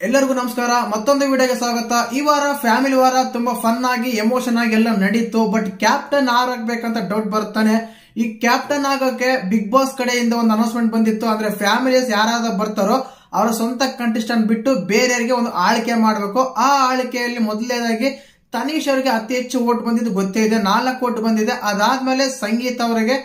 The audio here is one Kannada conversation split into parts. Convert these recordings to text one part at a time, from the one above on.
ಎಲ್ಲರಿಗೂ ನಮಸ್ಕಾರ. ಮತ್ತೊಂದು ವಿಡಿಯೋಗೆ ಸ್ವಾಗತ. ಈ ವಾರ ಫ್ಯಾಮಿಲಿ ವಾರ ತುಂಬಾ ಫನ್ ಆಗಿ ಎಮೋಷನ್ ಆಗಿ ಎಲ್ಲ ನಡೀತು. ಬಟ್ ಕ್ಯಾಪ್ಟನ್ ಯಾರಾಗಬೇಕಂತ ಡೌಟ್ ಬರ್ತಾನೆ. ಈ ಕ್ಯಾಪ್ಟನ್ ಆಗೋಕೆ ಬಿಗ್ ಬಾಸ್ ಕಡೆಯಿಂದ ಒಂದು ಅನೌನ್ಸ್ಮೆಂಟ್ ಬಂದಿತ್ತು. ಅಂದ್ರೆ ಫ್ಯಾಮಿಲೀಸ್ ಯಾರಾದ್ರೂ ಬರ್ತಾರೋ ಅವರ ಸ್ವಂತ ಕಂಟೆಸ್ಟೆಂಟ್ ಬಿಟ್ಟು ಬೇರೆಯವರಿಗೆ ಒಂದು ಆಳ್ಕೆ ಮಾಡಬೇಕು. ಆ ಆಳ್ಕೆಯಲ್ಲಿ ಮೊದಲನೇದಾಗಿ ತನೀಶ್ ಅವರಿಗೆ ಅತಿ ಹೆಚ್ಚು ವೋಟ್ ಬಂದಿದ್ದು ಗೊತ್ತೇ ಇದೆ, 4 ವೋಟ್ ಬಂದಿದೆ. ಅದಾದ್ಮೇಲೆ ಸಂಗೀತ ಅವರಿಗೆ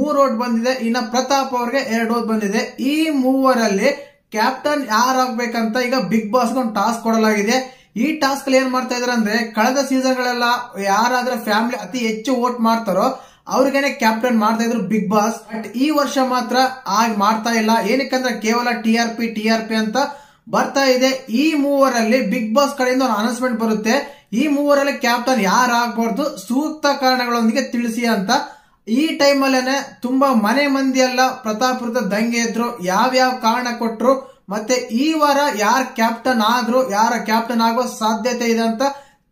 3 ವೋಟ್ ಬಂದಿದೆ. ಇನ್ನ ಪ್ರತಾಪ್ ಅವರಿಗೆ 2 ವೋಟ್ ಬಂದಿದೆ. ಈ ಮೂವರಲ್ಲಿ ಕ್ಯಾಪ್ಟನ್ ಯಾರಾಗಬೇಕಂತ ಈಗ ಬಿಗ್ ಬಾಸ್ ಒಂದು ಟಾಸ್ಕ್ ಕೊಡಲಾಗಿದೆ. ಈ ಟಾಸ್ಕ್ ಅಲ್ಲಿ ಏನ್ ಮಾಡ್ತಾ ಇದಾರೆ ಅಂದ್ರೆ, ಕಳೆದ ಸೀಸನ್ ಗಳೆಲ್ಲ ಯಾರಾದ್ರೂ ಫ್ಯಾಮಿಲಿ ಅತಿ ಹೆಚ್ಚು ವೋಟ್ ಮಾಡ್ತಾರೋ ಅವ್ರಿಗೇನೆ ಕ್ಯಾಪ್ಟನ್ ಮಾಡ್ತಾ ಇದ್ರು ಬಿಗ್ ಬಾಸ್. ಬಟ್ ಈ ವರ್ಷ ಮಾತ್ರ ಆಗ ಮಾಡ್ತಾ ಇಲ್ಲ. ಏನಕ್ಕಂದ್ರೆ ಕೇವಲ ಟಿಆರ್ಪಿ ಅಂತ ಬರ್ತಾ ಇದೆ. ಈ ಮೂವರಲ್ಲಿ ಬಿಗ್ ಬಾಸ್ ಕಡೆಯಿಂದ ಒಂದು ಅನೌನ್ಸ್ಮೆಂಟ್ ಬರುತ್ತೆ. ಈ ಮೂವರಲ್ಲಿ ಕ್ಯಾಪ್ಟನ್ ಯಾರಾಗಬಾರ್ದು, ಸೂಕ್ತ ಕಾರಣಗಳೊಂದಿಗೆ ತಿಳಿಸಿ ಅಂತ. ಈ ಟೈಮಲ್ಲೇನೆ ತುಂಬಾ ಮನೆ ಮಂದಿ ಎಲ್ಲ ಪ್ರತಾಪ್ ವಿರುದ್ಧ ದಂಗೆ ಎದ್ರು, ಯಾವ್ಯಾವ ಕಾರಣ ಕೊಟ್ರು, ಮತ್ತೆ ಈ ವಾರ ಯಾರು ಕ್ಯಾಪ್ಟನ್ ಆದ್ರು, ಯಾರ ಕ್ಯಾಪ್ಟನ್ ಆಗೋ ಸಾಧ್ಯತೆ ಇದೆ ಅಂತ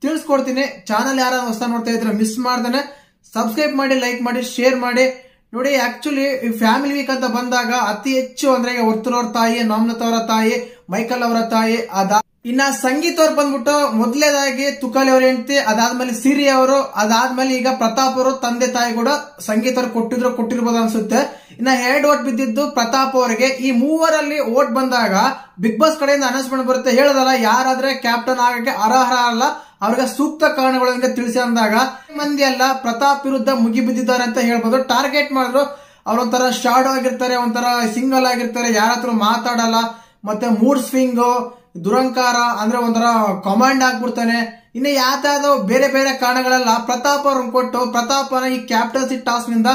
ತಿಳಿಸ್ಕೊಡ್ತೀನಿ. ಚಾನಲ್ ಯಾರು ಹೊಸ ನೋಡ್ತಾ ಇದ್ರೆ ಮಿಸ್ ಮಾಡ್ದೇನೆ ಸಬ್ಸ್ಕ್ರೈಬ್ ಮಾಡಿ, ಲೈಕ್ ಮಾಡಿ, ಶೇರ್ ಮಾಡಿ. ನೋಡಿ, ಆಕ್ಚುಲಿ ಫ್ಯಾಮಿಲಿ ವೀಕ್ ಅಂತ ಬಂದಾಗ ಅತಿ ಹೆಚ್ಚು ಅಂದ್ರೆ ವರ್ತೂರ್ ಅವ್ರ ತಾಯಿ, ನಮ್ನತ್ ಅವರ ತಾಯಿ, ಮೈಕಲ್ ಅವರ ತಾಯಿ, ಇನ್ನ ಸಂಗೀತ ಅವ್ರು ಬಂದ್ಬಿಟ್ಟು ಮೊದಲೇದಾಗಿ ತುಕಾಲಿ ಅವ್ರ ಹೆಂಡತಿ, ಅದಾದ್ಮೇಲೆ ಸಿರಿ ಅವರು, ಅದಾದ್ಮೇಲೆ ಈಗ ಪ್ರತಾಪ್ ಅವರು ತಂದೆ ತಾಯಿ ಕೂಡ ಸಂಗೀತ ಅವ್ರು ಕೊಟ್ಟಿರ್ಬೋದು ಅನ್ಸುತ್ತೆ. ಇನ್ನ 2 ವೋಟ್ ಬಿದ್ದಿದ್ದು ಪ್ರತಾಪ್ ಅವರಿಗೆ. ಈ ಮೂವರಲ್ಲಿ ವೋಟ್ ಬಂದಾಗ ಬಿಗ್ ಬಾಸ್ ಕಡೆಯಿಂದ ಅನೌನ್ಸ್ಮೆಂಟ್ ಬರುತ್ತೆ. ಹೇಳದಲ್ಲ, ಯಾರಾದ್ರೆ ಕ್ಯಾಪ್ಟನ್ ಆಗಕ್ಕೆ ಅರ್ಹ ಅಲ್ಲ, ಅವ್ರಿಗೆ ಸೂಕ್ತ ಕಾರಣಗಳನ್ನ ತಿಳಿಸಿ ಅಂದಾಗ ಮಂದಿ ಎಲ್ಲ ಪ್ರತಾಪ್ ವಿರುದ್ಧ ಮುಗಿ ಬಿದ್ದಿದ್ದಾರೆ ಅಂತ ಹೇಳ್ಬೋದು. ಟಾರ್ಗೆಟ್ ಮಾಡಿದ್ರು. ಅವ್ರೊಂಥರ ಶಾಡೋ ಆಗಿರ್ತಾರೆ, ಒಂಥರ ಸಿಂಗಲ್ ಆಗಿರ್ತಾರೆ, ಯಾರ ಹತ್ರ ಮಾತಾಡಲ್ಲ, ಮತ್ತೆ ಮೂಡ್ ಸ್ವಿಂಗ್, ದುರಂಕಾರ ಅಂದ್ರೆ ಒಂಥರ ಕಮಾಂಡ್ ಆಗ್ಬಿಡ್ತಾನೆ. ಇನ್ನು ಯಾವ್ದಾದ್ರು ಬೇರೆ ಬೇರೆ ಕಾರಣಗಳೆಲ್ಲ ಪ್ರತಾಪ್ ಅವ್ರನ್ನ ಕೊಟ್ಟು ಪ್ರತಾಪನ ಈ ಕ್ಯಾಪ್ಟನ್ಸಿ ಟಾಸ್ಕ್ ನಿಂದ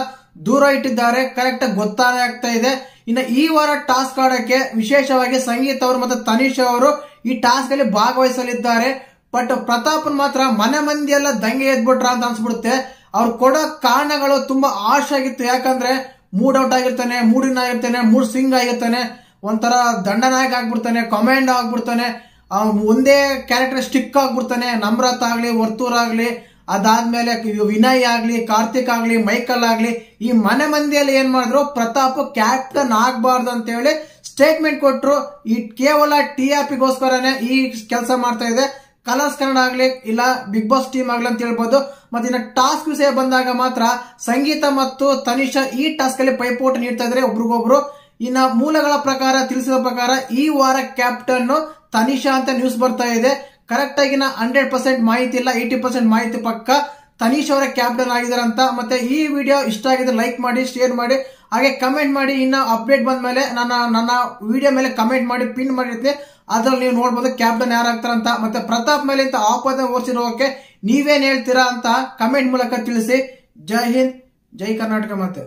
ದೂರ ಇಟ್ಟಿದ್ದಾರೆ. ಕರೆಕ್ಟ್ ಆಗಿ ಗೊತ್ತಾನೆ ಆಗ್ತಾ ಇದೆ. ಇನ್ನು ಈ ವಾರ ಟಾಸ್ಕ್ ಆಡಕ್ಕೆ ವಿಶೇಷವಾಗಿ ಸಂಗೀತ ಅವರು ಮತ್ತೆ ತನೀಶ್ ಅವರು ಈ ಟಾಸ್ಕ್ ಅಲ್ಲಿ ಭಾಗವಹಿಸಲಿದ್ದಾರೆ. ಬಟ್ ಪ್ರತಾಪ್ ಮಾತ್ರ ಮನೆ ಮಂದಿ ಎಲ್ಲ ದಂಗೆ ಎದ್ಬಿಟ್ರ ಅಂತ ಅನ್ಸ್ಬಿಡುತ್ತೆ. ಅವ್ರು ಕೊಡೋ ಕಾರಣಗಳು ತುಂಬಾ ಆಶ್ ಆಗಿತ್ತು. ಯಾಕಂದ್ರೆ ಮೂಡ್ ಔಟ್ ಆಗಿರ್ತಾನೆ, ಮೂಡಿನ ಆಗಿರ್ತಾನೆ, ಮೂಡ್ ಸ್ವಿಂಗ್ ಆಗಿರ್ತಾನೆ, ಒಂಥರ ದಂಡನಾಯಕ ಆಗ್ಬಿಡ್ತಾನೆ, ಕಮಾಂಡ್ ಆಗ್ಬಿಡ್ತಾನೆ, ಒಂದೇ ಕ್ಯಾರೆಕ್ಟರ್ ಸ್ಟಿಕ್ ಆಗ್ಬಿಡ್ತಾನೆ. ನಮ್ರತ್ ಆಗ್ಲಿ, ವರ್ತೂರ್ ಆಗ್ಲಿ, ಅದಾದ್ಮೇಲೆ ವಿನಯ್ ಆಗ್ಲಿ, ಕಾರ್ತಿಕ್ ಆಗ್ಲಿ, ಮೈಕಲ್ ಆಗ್ಲಿ, ಈ ಮನೆ ಮಂದಿಯಲ್ಲಿ ಏನ್ ಮಾಡಿದ್ರು, ಪ್ರತಾಪ್ ಕ್ಯಾಪ್ಟನ್ ಆಗ್ಬಾರ್ದು ಅಂತ ಹೇಳಿ ಸ್ಟೇಟ್ಮೆಂಟ್ ಕೊಟ್ರು. ಈ ಕೇವಲ ಟಿಆರ್ಪಿಗೋಸ್ಕರನೇ ಈ ಕೆಲಸ ಮಾಡ್ತಾ ಇದೆ. ಕಲರ್ಸ್ ಕನ್ನಡ ಆಗ್ಲಿ, ಇಲ್ಲ ಬಿಗ್ ಬಾಸ್ ಟೀಮ್ ಆಗ್ಲಿ ಅಂತ ಹೇಳ್ಬೋದು. ಮತ್ತೆ ಇನ್ನ ಟಾಸ್ಕ್ ವಿಷಯ ಬಂದಾಗ ಮಾತ್ರ ಸಂಗೀತ ಮತ್ತು ತನಿಷಾ ಈ ಟಾಸ್ಕ್ ಅಲ್ಲಿ ಪೈಪೋಟಿ ನೀಡ್ತಾ ಇದ್ರೆ ಒಬ್ರಿಗೊಬ್ರು. ಇನ್ನ ಮೂಲಗಳ ಪ್ರಕಾರ ತಿಳಿಸಿದ ಪ್ರಕಾರ ಈ ವಾರ ಕ್ಯಾಪ್ಟನ್ ತನಿಷಾ ಅಂತ ನ್ಯೂಸ್ ಬರ್ತಾ ಇದೆ. ಕರೆಕ್ಟ್ ಆಗಿ 100% ಮಾಹಿತಿ ಇಲ್ಲ, 80% ಮಾಹಿತಿ ಪಕ್ಕ ತನೀಶ್ ಅವರ ಕ್ಯಾಪ್ಟನ್ ಆಗಿದಾರಂತ. ಮತ್ತೆ ಈ ವಿಡಿಯೋ ಇಷ್ಟ ಆಗಿದ್ರೆ ಲೈಕ್ ಮಾಡಿ, ಶೇರ್ ಮಾಡಿ, ಹಾಗೆ ಕಮೆಂಟ್ ಮಾಡಿ. ಇನ್ನ ಅಪ್ಡೇಟ್ ಬಂದ ಮೇಲೆ ನನ್ನ ವಿಡಿಯೋ ಮೇಲೆ ಕಮೆಂಟ್ ಮಾಡಿ ಪಿನ್ ಮಾಡಿರ್ತೀನಿ, ಅದ್ರಲ್ಲಿ ನೀವು ನೋಡ್ಬೋದು ಕ್ಯಾಪ್ಟನ್ ಯಾರಾಗ್ತಾರಂತ. ಮತ್ತೆ ಪ್ರತಾಪ್ ಮೇಲೆ ಇಂತ ಆಪಾದನೆ ಓಡಿಸಿರೋಕೆ ನೀವೇನ್ ಹೇಳ್ತೀರಾ ಅಂತ ಕಮೆಂಟ್ ಮೂಲಕ ತಿಳಿಸಿ. ಜೈ ಹಿಂದ್, ಜೈ ಕರ್ನಾಟಕ. ಮತ್ತೆ